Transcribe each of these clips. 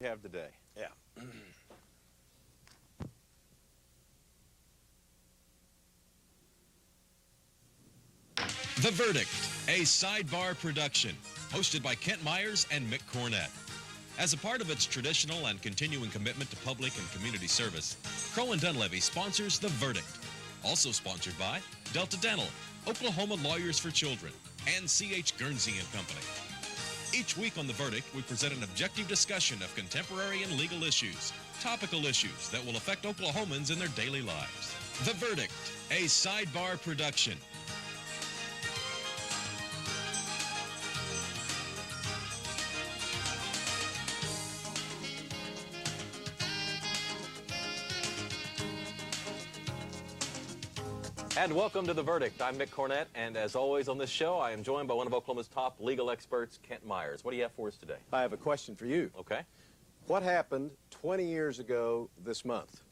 We have today. Yeah. The Verdict, a Sidebar production, hosted by Kent Myers and Mick Cornett. As a part of its traditional and continuing commitment to public and community service, Crowe and Dunlevy sponsors The Verdict. Also sponsored by Delta Dental, Oklahoma Lawyers for Children, and C.H. Guernsey and Company. Each week on The Verdict, we present an objective discussion of contemporary and legal issues, topical issues that will affect Oklahomans in their daily lives. The Verdict, a Sidebar production. And welcome to The Verdict. I'm Mick Cornett, and as always on this show, I am joined by one of Oklahoma's top legal experts, Kent Myers. What do you have for us today? I have a question for you. Okay. What happened 20 years ago this month?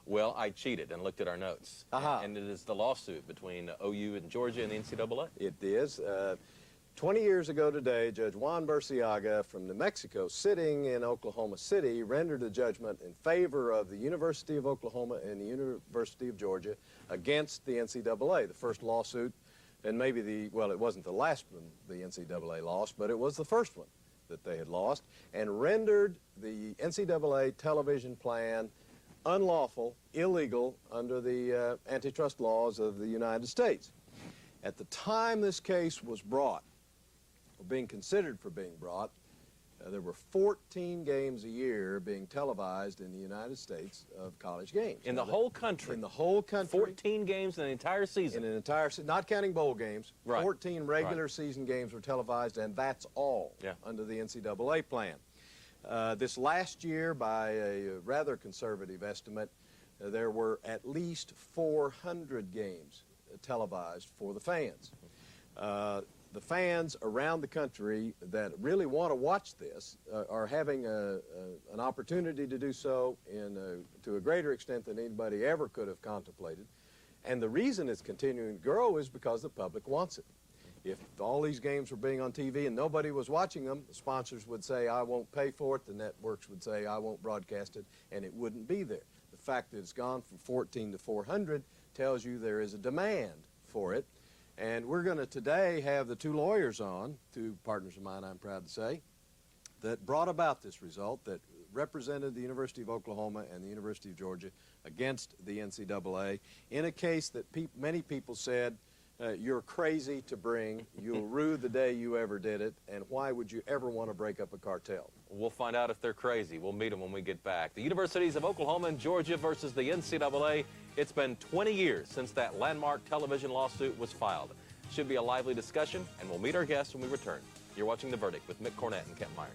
Well, I cheated and looked at our notes. Aha. And it is the lawsuit between OU and Georgia and the NCAA. It is. 20 years ago today, Judge Juan Burciaga from New Mexico, sitting in Oklahoma City, rendered a judgment in favor of the University of Oklahoma and the University of Georgia against the NCAA. The first lawsuit, and maybe well, it wasn't the last one the NCAA lost, but it was the first one that they had lost, and rendered the NCAA television plan unlawful, illegal under the antitrust laws of the United States. At the time this case was brought, or being considered for being brought, there were 14 games a year being televised in the United States of college games. In the whole country? In the whole country. 14 games in an entire season? In an entire season, not counting bowl games. Right. 14 regular season games were televised, and that's all under the NCAA plan. This last year, by a rather conservative estimate, there were at least 400 games televised for the fans. The fans around the country that really want to watch this are having an opportunity to do so to a greater extent than anybody ever could have contemplated. And the reason it's continuing to grow is because the public wants it. If all these games were being on TV and nobody was watching them, the sponsors would say, I won't pay for it. The networks would say, I won't broadcast it, and it wouldn't be there. The fact that it's gone from 14 to 400 tells you there is a demand for it. And we're going to today have the two lawyers on, two partners of mine, I'm proud to say, that brought about this result, that represented the University of Oklahoma and the University of Georgia against the NCAA in a case that many people said, you're crazy to bring, you'll rue the day you ever did it, and why would you ever want to break up a cartel? We'll find out if they're crazy. We'll meet them when we get back. The Universities of Oklahoma and Georgia versus the NCAA. It's been 20 years since that landmark television lawsuit was filed. Should be a lively discussion, and we'll meet our guests when we return. You're watching The Verdict with Mick Cornett and Kent Myers.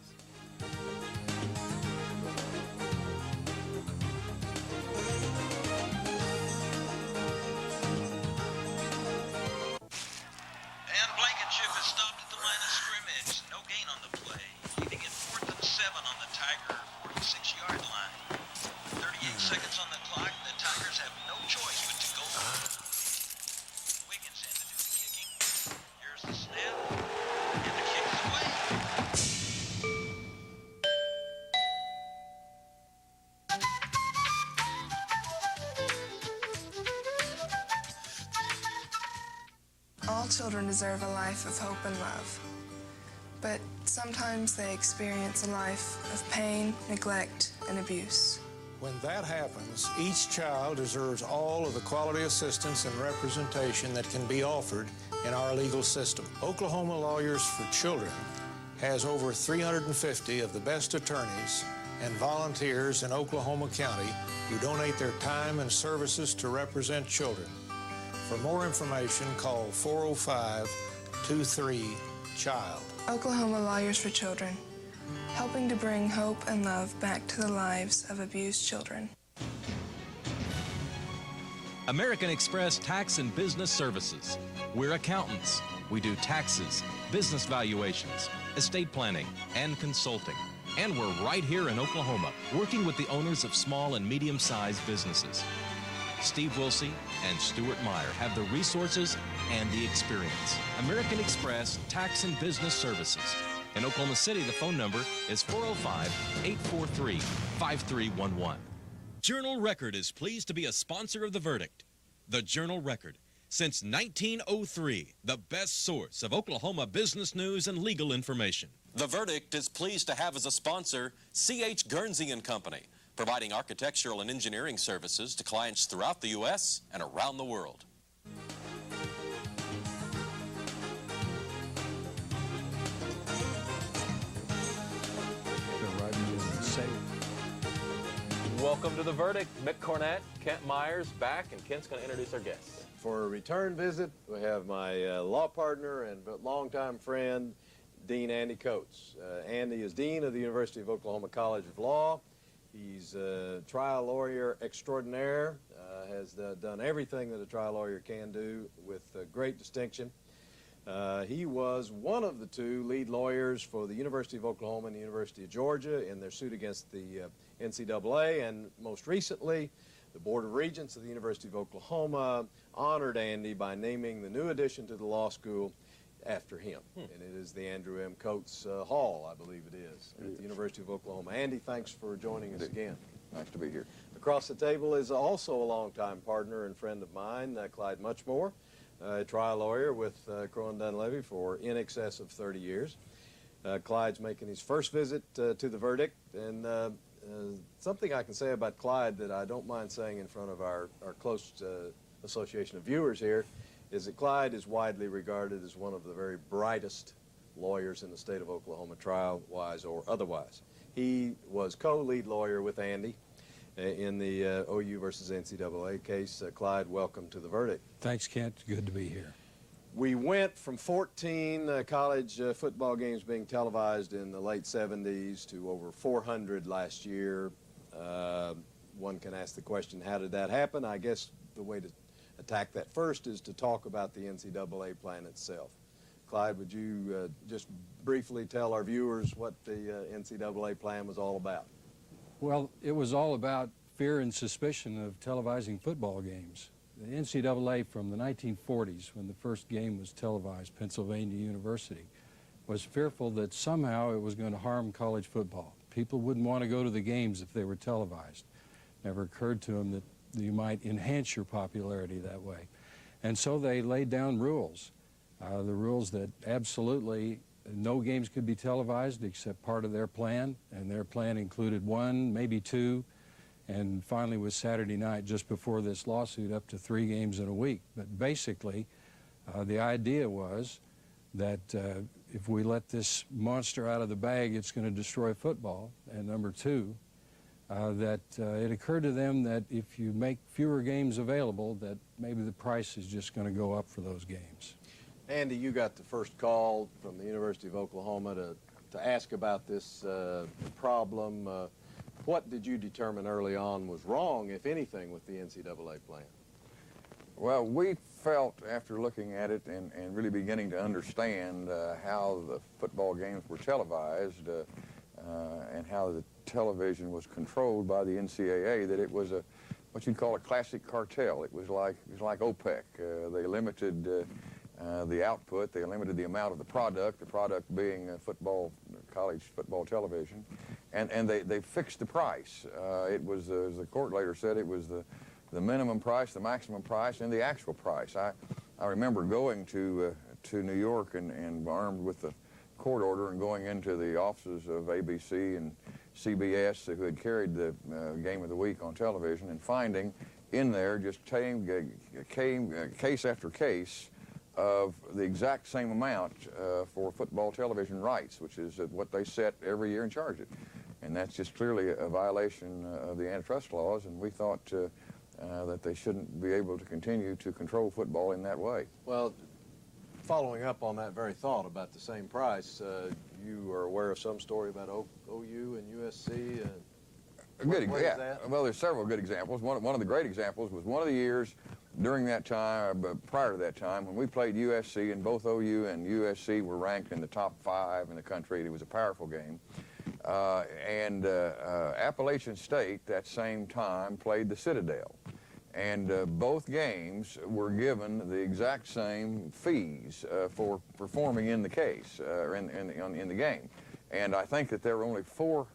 All children deserve a life of hope and love, but sometimes they experience a life of pain, neglect, and abuse. When that happens, each child deserves all of the quality assistance and representation that can be offered in our legal system. Oklahoma Lawyers for Children has over 350 of the best attorneys and volunteers in Oklahoma County who donate their time and services to represent children. For more information, call 405-23-CHILD. Oklahoma Lawyers for Children, helping to bring hope and love back to the lives of abused children. American Express Tax and Business Services. We're accountants. We do taxes, business valuations, estate planning, and consulting. And we're right here in Oklahoma, working with the owners of small and medium-sized businesses. Steve Wilsey and Stuart Meyer have the resources and the experience. American Express Tax and Business Services. In Oklahoma City, the phone number is 405-843-5311. Journal Record is pleased to be a sponsor of The Verdict. The Journal Record, since 1903, the best source of Oklahoma business news and legal information. The Verdict is pleased to have as a sponsor C.H. Guernsey & Company, providing architectural and engineering services to clients throughout the U.S. and around the world. Welcome to The Verdict. Mick Cornett, Kent Myers back, and Kent's going to introduce our guests. For a return visit, we have my law partner and longtime friend, Dean Andy Coates. Andy is Dean of the University of Oklahoma College of Law. He's a trial lawyer extraordinaire, has done everything that a trial lawyer can do with great distinction. He was one of the two lead lawyers for the University of Oklahoma and the University of Georgia in their suit against the NCAA, and most recently, the Board of Regents of the University of Oklahoma honored Andy by naming the new addition to the law school after him. And it is the Andrew M. Coates Hall, I believe it is, at the University of Oklahoma. Andy, thanks for joining us again. Nice to be here. Across the table is also a longtime partner and friend of mine, Clyde Muchmore, a trial lawyer with Crowe and Dunlevy for in excess of 30 years. Clyde's making his first visit to The Verdict, and something I can say about Clyde that I don't mind saying in front of our close association of viewers here is that Clyde is widely regarded as one of the very brightest lawyers in the state of Oklahoma, trial-wise or otherwise. He was co-lead lawyer with Andy in the OU versus NCAA case. Clyde, welcome to The Verdict. Thanks, Kent. Good to be here. We went from 14 college football games being televised in the late 70s to over 400 last year. One can ask the question, how did that happen? I guess the way to attack that first is to talk about the NCAA plan itself. Clyde, would you just briefly tell our viewers what the NCAA plan was all about? Well, it was all about fear and suspicion of televising football games. The NCAA from the 1940s, when the first game was televised, Pennsylvania University, was fearful that somehow it was going to harm college football. People wouldn't want to go to the games if they were televised. Never occurred to them that you might enhance your popularity that way. And so they laid down rules. The rules that absolutely no games could be televised except part of their plan, and their plan included one, maybe two, and finally was Saturday night just before this lawsuit up to 3 games in a week. But basically, the idea was that if we let this monster out of the bag, it's going to destroy football. And number two, that it occurred to them that if you make fewer games available, that maybe the price is just going to go up for those games. Andy, you got the first call from the University of Oklahoma to ask about this problem. What did you determine early on was wrong, if anything, with the NCAA plan? Well, we felt, after looking at it and really beginning to understand how the football games were televised and how the television was controlled by the NCAA, that it was what you'd call a classic cartel. It was like OPEC. They limited the output, they limited the amount of the product being college football television, and they fixed the price. It was, as the court later said, it was the minimum price, the maximum price, and the actual price. I remember going to New York and armed with the court order and going into the offices of ABC and CBS who had carried the game of the week on television, and finding in there just case after case of the exact same amount for football television rights, which is what they set every year and charge it. And that's just clearly a violation of the antitrust laws, and we thought that they shouldn't be able to continue to control football in that way. Well, following up on that very thought about the same price, you are aware of some story about OU and USC? Well, there's several good examples. One of the great examples was one of the years during that time, prior to that time, when we played USC, and both OU and USC were ranked in the top 5 in the country. It was a powerful game. And Appalachian State that same time played the Citadel. And both games were given the exact same fees for performing in the case, in the game. And I think that there were only 4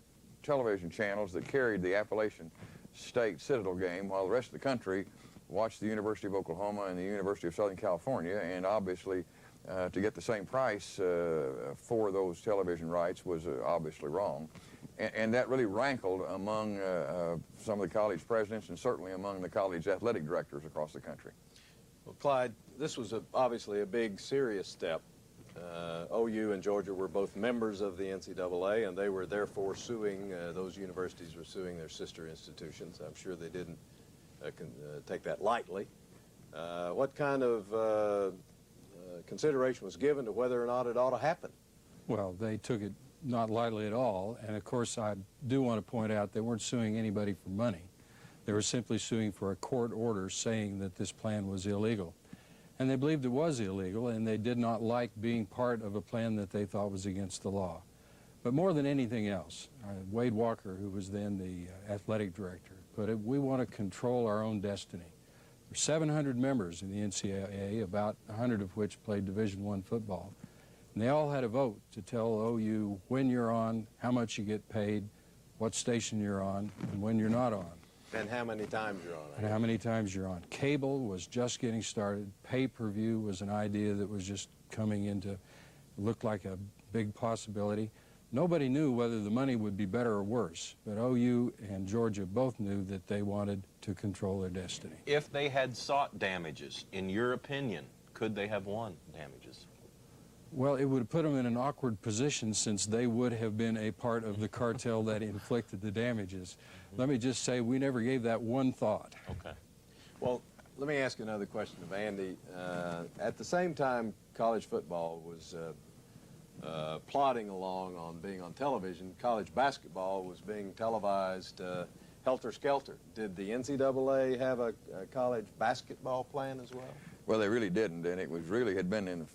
television channels that carried the Appalachian State Citadel game, while the rest of the country watched the University of Oklahoma and the University of Southern California. And obviously, to get the same price for those television rights was obviously wrong. And that really rankled among some of the college presidents and certainly among the college athletic directors across the country. Well, Clyde, this was obviously a big, serious step. OU and Georgia were both members of the NCAA, and they were therefore suing, those universities were suing their sister institutions. I'm sure they didn't take that lightly. What kind of consideration was given to whether or not it ought to happen? Well, they took it not lightly at all, and of course I do want to point out they weren't suing anybody for money. They were simply suing for a court order saying that this plan was illegal. And they believed it was illegal, and they did not like being part of a plan that they thought was against the law. But more than anything else, Wade Walker, who was then the athletic director, put it, we want to control our own destiny. There are 700 members in the NCAA, about 100 of which played Division I football. And they all had a vote to tell OU when you're on, how much you get paid, what station you're on, and when you're not on. And how many times you're on. And how many times you're on. Cable was just getting started. Pay-per-view was an idea that was just coming into, looked like a big possibility. Nobody knew whether the money would be better or worse, but OU and Georgia both knew that they wanted to control their destiny. If they had sought damages, in your opinion, could they have won damages? Well, it would have put them in an awkward position since they would have been a part of the cartel that inflicted the damages. Let me just say, we never gave that one thought. Okay. Well, let me ask another question of Andy. At the same time college football was plodding along on being on television, college basketball was being televised helter-skelter. Did the NCAA have a college basketball plan as well? Well, they really didn't, and it was really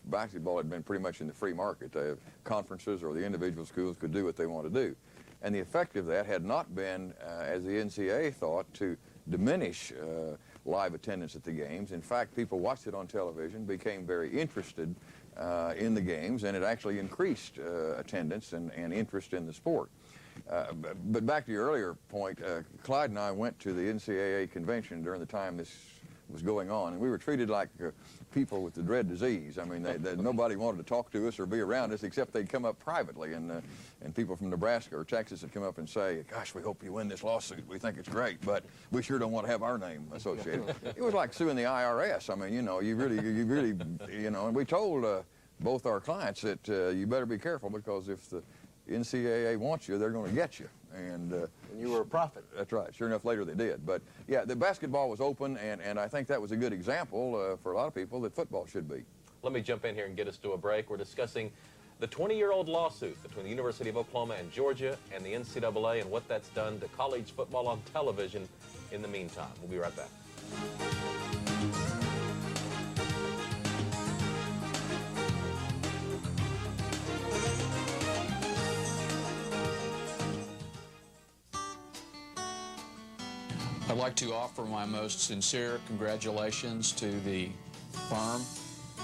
basketball had been pretty much in the free market. Conferences or the individual schools could do what they want to do. And the effect of that had not been, as the NCAA thought, to diminish live attendance at the games. In fact, people watched it on television, became very interested in the games, and it actually increased attendance and interest in the sport. But back to your earlier point, Clyde and I went to the NCAA convention during the time this was going on, and we were treated like people with the dread disease. I mean, nobody wanted to talk to us or be around us except they'd come up privately, and people from Nebraska or Texas would come up and say, gosh, we hope you win this lawsuit. We think it's great, but we sure don't want to have our name associated. It was like suing the IRS. I mean, you know, you really, you know, and we told both our clients that you better be careful, because if the NCAA wants you, they're going to get you. And you were a prophet. That's right. Sure enough, later they did. But yeah, the basketball was open, and I think that was a good example for a lot of people that football should be. Let me jump in here and get us to a break. We're discussing the 20-year-old lawsuit between the University of Oklahoma and Georgia and the NCAA and what that's done to college football on television in the meantime. We'll be right back. I'd like to offer my most sincere congratulations to the firm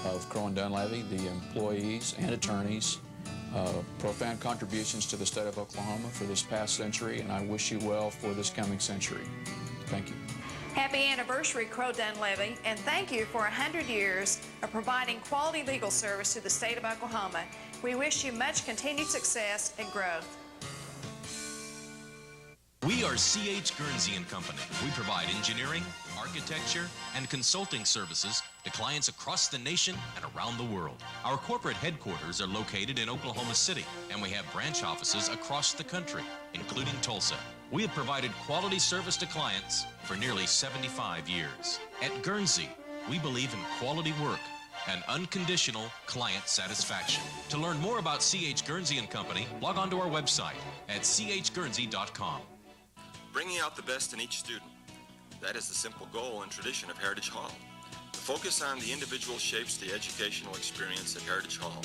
of Crowe and Dunlevy, the employees and attorneys. Profound contributions to the state of Oklahoma for this past century, and I wish you well for this coming century. Thank you. Happy anniversary, Crowe Dunlevy, and thank you for 100 years of providing quality legal service to the state of Oklahoma. We wish you much continued success and growth. We are C.H. Guernsey & Company. We provide engineering, architecture, and consulting services to clients across the nation and around the world. Our corporate headquarters are located in Oklahoma City, and we have branch offices across the country, including Tulsa. We have provided quality service to clients for nearly 75 years. At Guernsey, we believe in quality work and unconditional client satisfaction. To learn more about C.H. Guernsey & Company, log on to our website at chguernsey.com. Bringing out the best in each student. That is the simple goal and tradition of Heritage Hall. The focus on the individual shapes the educational experience at Heritage Hall.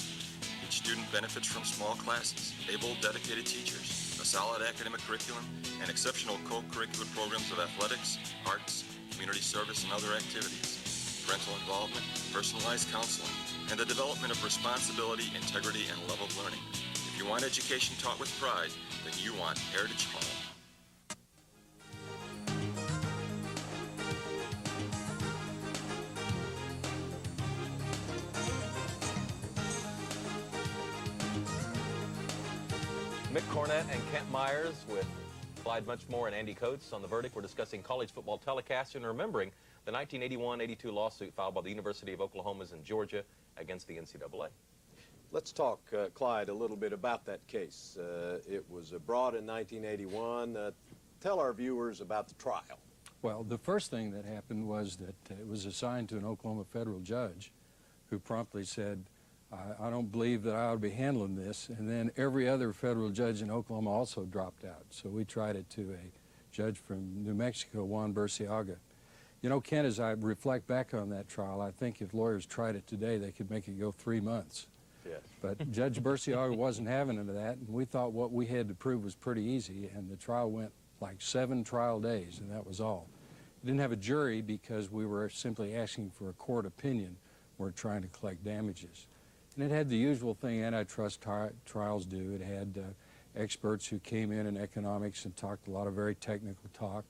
Each student benefits from small classes, able, dedicated teachers, a solid academic curriculum, and exceptional co-curricular programs of athletics, arts, community service, and other activities, parental involvement, personalized counseling, and the development of responsibility, integrity, and love of learning. If you want education taught with pride, then you want Heritage Hall. Mick Cornett and Kent Myers with Clyde Muchmore and Andy Coates on the verdict. We're discussing college football telecast and remembering the 1981-82 lawsuit filed by the University of Oklahoma's in Georgia against the NCAA. Let's talk, Clyde, a little bit about that case. It was brought in 1981. Tell our viewers about the trial. Well, the first thing that happened was that it was assigned to an Oklahoma federal judge who promptly said, I don't believe that I ought to be handling this. And then every other federal judge in Oklahoma also dropped out. So we tried it to a judge from New Mexico, Juan Burciaga. You know, Ken, as I reflect back on that trial, I think if lawyers tried it today, they could make it go 3 months. Yes. But Judge Burciaga wasn't having it of that, and we thought what we had to prove was pretty easy, and the trial went like 7 trial days, and that was all. We didn't have a jury because we were simply asking for a court opinion. We're trying to collect damages. And it had the usual thing antitrust trials do. It had experts who came in economics and talked a lot of very technical talk.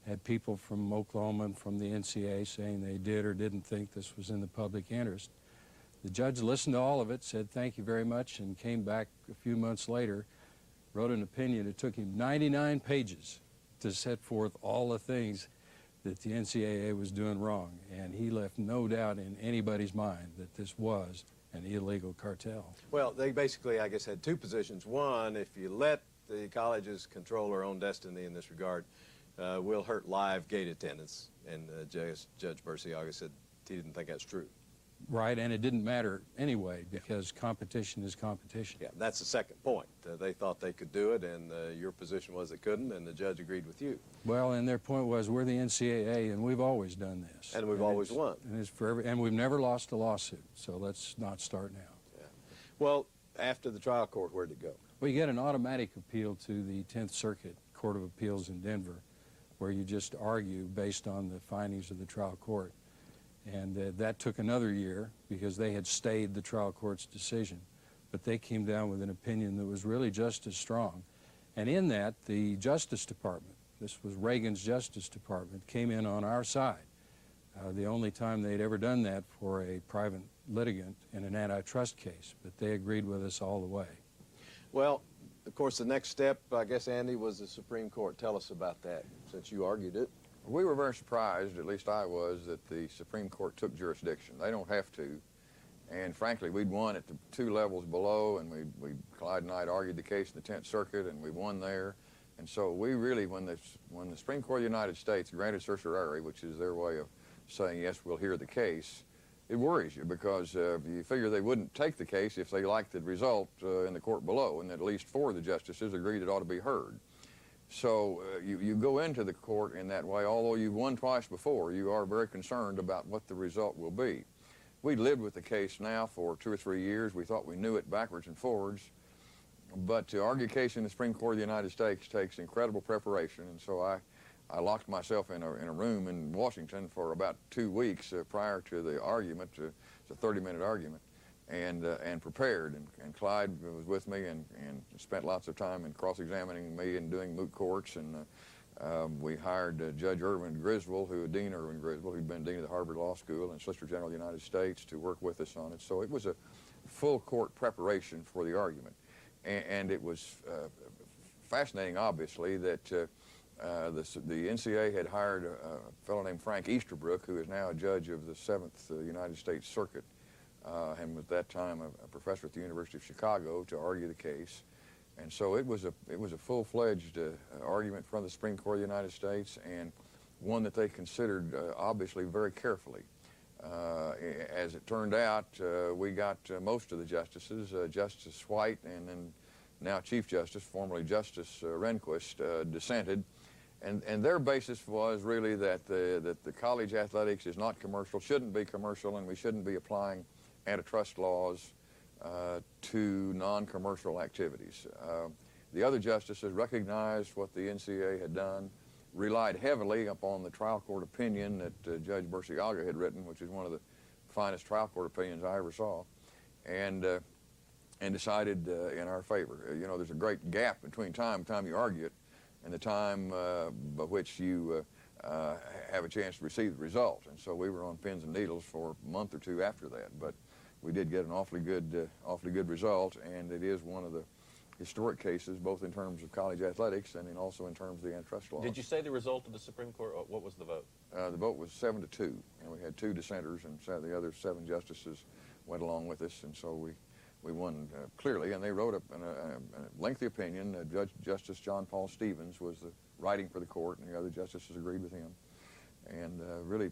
Had people from Oklahoma and from the Ncaa saying they did or didn't think this was in the public interest. The judge listened to all of it, said thank you very much, and came back a few months later, wrote an opinion. It took him 99 pages to set forth all the things that the Ncaa was doing wrong, and he left no doubt in anybody's mind that this was an illegal cartel. Well, they basically, I guess, had 2 positions. One, if you let the colleges control their own destiny in this regard, we'll hurt live gate attendance. And Judge Burciaga said he didn't think that's true. Right, and it didn't matter anyway because competition is competition. Yeah, that's the second point. They thought they could do it, and your position was they couldn't, and the judge agreed with you. Well, and their point was we're the Ncaa, and we've always done this. And we've always won. And it's forever, and we've never lost a lawsuit, so let's not start now. Yeah. Well, after the trial court, where'd it go? Well, you get an automatic appeal to the 10th Circuit Court of Appeals in Denver, where you just argue based on the findings of the trial court. And that took another year because they had stayed the trial court's decision. But they came down with an opinion that was really just as strong. And in that, the Justice Department, this was Reagan's Justice Department, came in on our side. The only time they'd ever done that for a private litigant in an antitrust case. But they agreed with us all the way. Well, of course, the next step, I guess, Andy, was the Supreme Court. Tell us about that, since you argued it. We were very surprised, at least I was, that the Supreme Court took jurisdiction. They don't have to. And frankly, we'd won at the 2 levels below, and Clyde and I had argued the case in the 10th Circuit, and we won there. And so we really, when the Supreme Court of the United States granted certiorari, which is their way of saying, yes, we'll hear the case, it worries you because you figure they wouldn't take the case if they liked the result in the court below, and at least 4 of the justices agreed it ought to be heard. So you go into the court in that way. Although you've won twice before, you are very concerned about what the result will be. We lived with the case now for 2 or 3 years. We thought we knew it backwards and forwards. But to argue a case in the Supreme Court of the United States takes incredible preparation. And so I locked myself in a room in Washington for about 2 weeks prior to the argument. It's a 30-minute argument. And prepared, and Clyde was with me and spent lots of time in cross-examining me and doing moot courts, and we hired Judge Irwin Griswold, Dean Irwin Griswold, who'd been Dean of the Harvard Law School and Solicitor General of the United States, to work with us on it. So it was a full court preparation for the argument, and it was fascinating, obviously, that the Ncaa had hired a fellow named Frank Easterbrook, who is now a judge of the 7th United States Circuit, and at that time a professor at the University of Chicago, to argue the case. And so it was a full-fledged argument from the Supreme Court of the United States, and one that they considered obviously very carefully. As it turned out, we got most of the justices. Justice White and then now Chief Justice, formerly Justice Rehnquist, dissented. And their basis was really that the college athletics is not commercial, shouldn't be commercial, and we shouldn't be applying antitrust laws to non-commercial activities. The other justices recognized what the Ncaa had done, relied heavily upon the trial court opinion that Judge Burciaga had written, which is one of the finest trial court opinions I ever saw, and decided in our favor. You know, there's a great gap between time you argue it and the time by which you have a chance to receive the result. And so we were on pins and needles for a month or two after that, but we did get an awfully good result, and it is one of the historic cases, both in terms of college athletics and also in terms of the antitrust law. Did you say the result of the Supreme Court? What was the vote? The vote was 7-2, and we had 2 dissenters, and the other 7 justices went along with us, and so we won clearly. And they wrote a lengthy opinion. Justice John Paul Stevens was writing for the court, and the other justices agreed with him, and really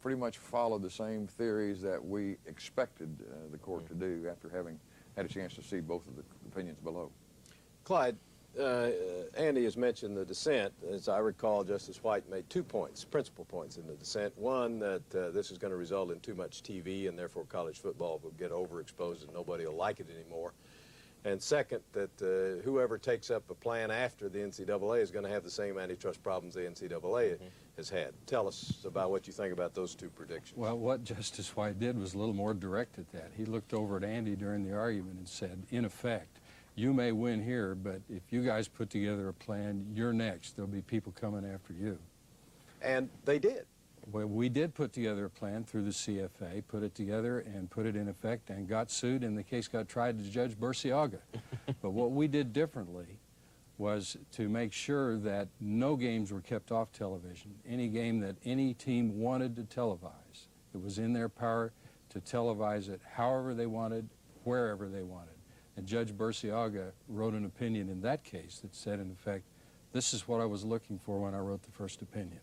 pretty much followed the same theories that we expected the court to do after having had a chance to see both of the opinions below. Clyde, Andy has mentioned the dissent. As I recall, Justice White made 2 points, principal points in the dissent. One, that this is going to result in too much TV, and therefore college football will get overexposed and nobody will like it anymore. And second, that whoever takes up a plan after the NCAA is going to have the same antitrust problems the NCAA has had. Tell us about what you think about those 2 predictions. Well, what Justice White did was a little more direct at that. He looked over at Andy during the argument and said, in effect, you may win here, but if you guys put together a plan, you're next. There'll be people coming after you. And they did. Well, we did put together a plan through the CFA, put it together and put it in effect, and got sued, and the case got tried to Judge Burciaga. But what we did differently was to make sure that no games were kept off television. Any game that any team wanted to televise, it was in their power to televise it however they wanted, wherever they wanted. And Judge Burciaga wrote an opinion in that case that said, in effect, this is what I was looking for when I wrote the first opinion.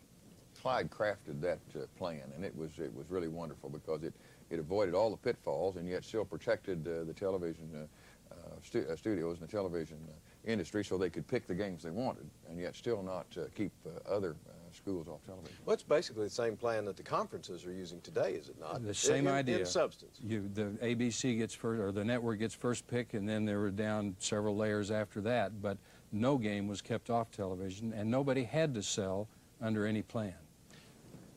Clyde crafted that plan, and it was really wonderful because it avoided all the pitfalls and yet still protected the television studios and the television industry so they could pick the games they wanted and yet still not keep other schools off television. Well, it's basically the same plan that the conferences are using today, is it not? The same idea. In substance. The ABC gets first, or the network gets first pick, and then they were down several layers after that, but no game was kept off television, and nobody had to sell under any plan.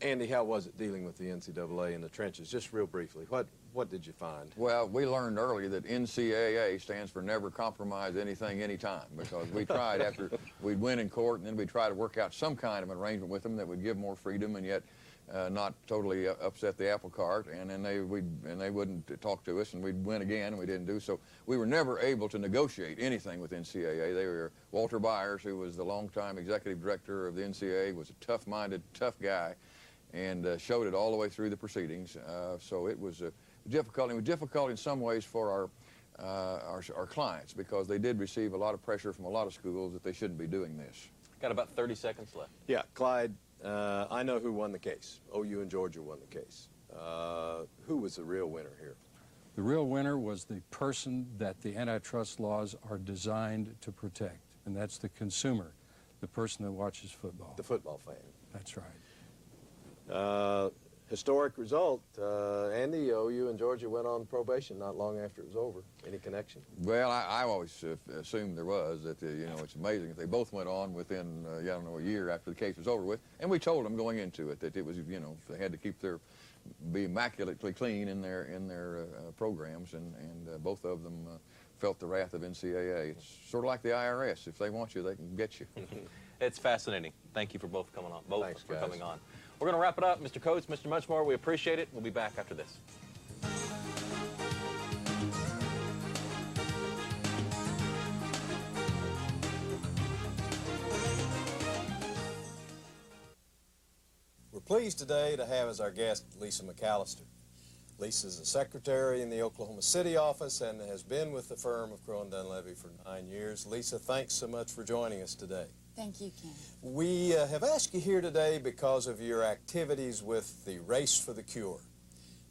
Andy, how was it dealing with the NCAA in the trenches? Just real briefly, what did you find? Well, we learned early that NCAA stands for never compromise anything, anytime, because we tried after we'd win in court, and then we'd try to work out some kind of an arrangement with them that would give more freedom and yet not totally upset the apple cart, and then they wouldn't talk to us, and we'd win again, and we didn't do so. We were never able to negotiate anything with NCAA. They were Walter Byers, who was the longtime executive director of the NCAA, was a tough-minded, tough guy, and showed it all the way through the proceedings. So it was difficult. It was difficult in some ways for our clients because they did receive a lot of pressure from a lot of schools that they shouldn't be doing this. Got about 30 seconds left. Yeah, Clyde, I know who won the case. OU and Georgia won the case. Who was the real winner here? The real winner was the person that the antitrust laws are designed to protect, and that's the consumer, the person that watches football. The football fan. That's right. Historic result. Andy, OU and Georgia went on probation not long after it was over. Any connection? Well, I always assumed there was. That you know, it's amazing if they both went on within I don't know, a year after the case was over with. And we told them going into it that it was, you know, they had to keep be immaculately clean in their programs, and both of them felt the wrath of NCAA. It's sort of like the IRS. If they want you, they can get you. It's fascinating. Thank you for both coming on. Thanks, for guys. coming on. We're going to wrap it up. Mr. Coates, Mr. Muchmore, we appreciate it. We'll be back after this. We're pleased today to have as our guest Lisa McAllister. Lisa is a secretary in the Oklahoma City office and has been with the firm of Crowe and Dunlevy for 9 years. Lisa, thanks so much for joining us today. Thank you, Ken. We have asked you here today because of your activities with the Race for the Cure.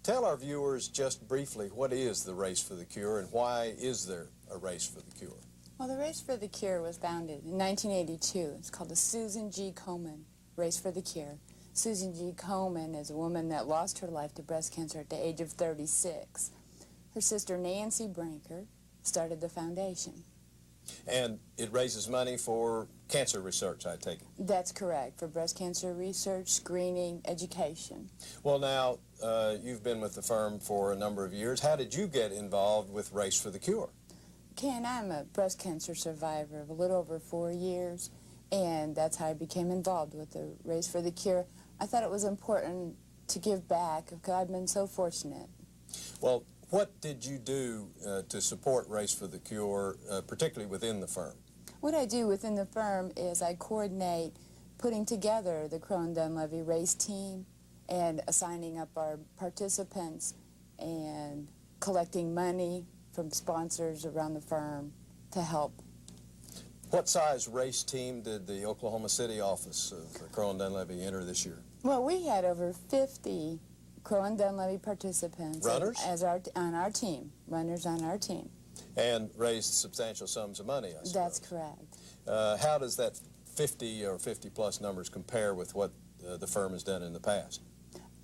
Tell our viewers just briefly what is the Race for the Cure and why is there a Race for the Cure? Well, the Race for the Cure was founded in 1982. It's called the Susan G. Komen Race for the Cure. Susan G. Komen is a woman that lost her life to breast cancer at the age of 36. Her sister Nancy Branker started the foundation. And it raises money for cancer research, I take it. That's correct, for breast cancer research, screening, education. Well, now, you've been with the firm for a number of years. How did you get involved with Race for the Cure? Ken, I'm a breast cancer survivor of a little over 4 years, and that's how I became involved with the Race for the Cure. I thought it was important to give back because I've been so fortunate. Well, what did you do to support Race for the Cure, particularly within the firm? What I do within the firm is I coordinate putting together the Crowe and Dunlevy race team and assigning up our participants and collecting money from sponsors around the firm to help. What size race team did the Oklahoma City office of Crowe and Dunlevy enter this year? Well, we had over 50 Crowe and Dunlevy participants. Runners? On our team, runners on our team. And raised substantial sums of money, I suppose. That's correct. How does that 50 or 50-plus numbers compare with what the firm has done in the past?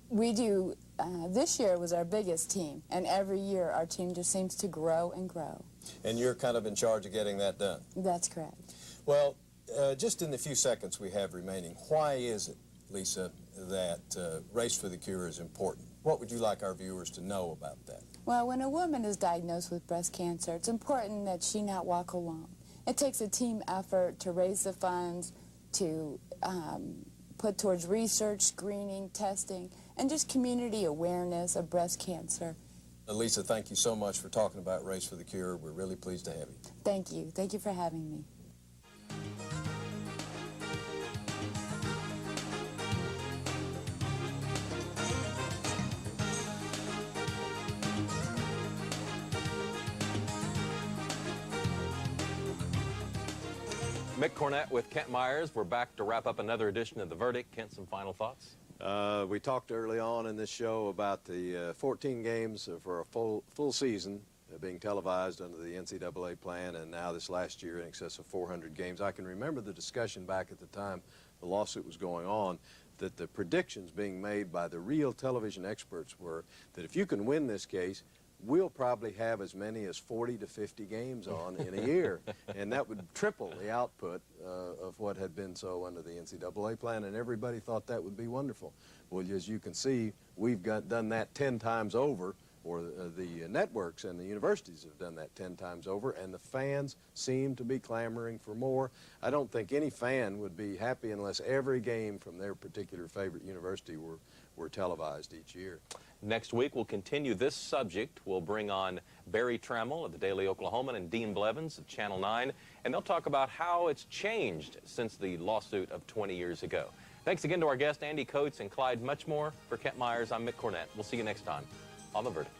We do, this year was our biggest team, and every year our team just seems to grow and grow. And you're kind of in charge of getting that done? That's correct. Well, just in the few seconds we have remaining, why is it, Lisa, that Race for the Cure is important? What would you like our viewers to know about that? Well, when a woman is diagnosed with breast cancer, it's important that she not walk alone. It takes a team effort to raise the funds, to put towards research, screening, testing, and just community awareness of breast cancer. Lisa, thank you so much for talking about Race for the Cure. We're really pleased to have you. Thank you. Thank you for having me. Mick Cornett with Kent Myers. We're back to wrap up another edition of The Verdict. Kent, some final thoughts? We talked early on in this show about the 14 games for a full season being televised under the NCAA plan, and now this last year in excess of 400 games. I can remember the discussion back at the time the lawsuit was going on, that the predictions being made by the real television experts were that if you can win this case, we'll probably have as many as 40 to 50 games on in a year, and that would triple the output of what had been so under the NCAA plan, and everybody thought that would be wonderful. Well, as you can see, we've done that 10 times over, or the networks and the universities have done that 10 times over, and the fans seem to be clamoring for more. I don't think any fan would be happy unless every game from their particular favorite university were televised each year. Next week, we'll continue this subject. We'll bring on Barry Trammell of the Daily Oklahoman and Dean Blevins of Channel 9, and they'll talk about how it's changed since the lawsuit of 20 years ago. Thanks again to our guests, Andy Coates and Clyde Muchmore. For Kent Myers, I'm Mick Cornett. We'll see you next time on The Verdict.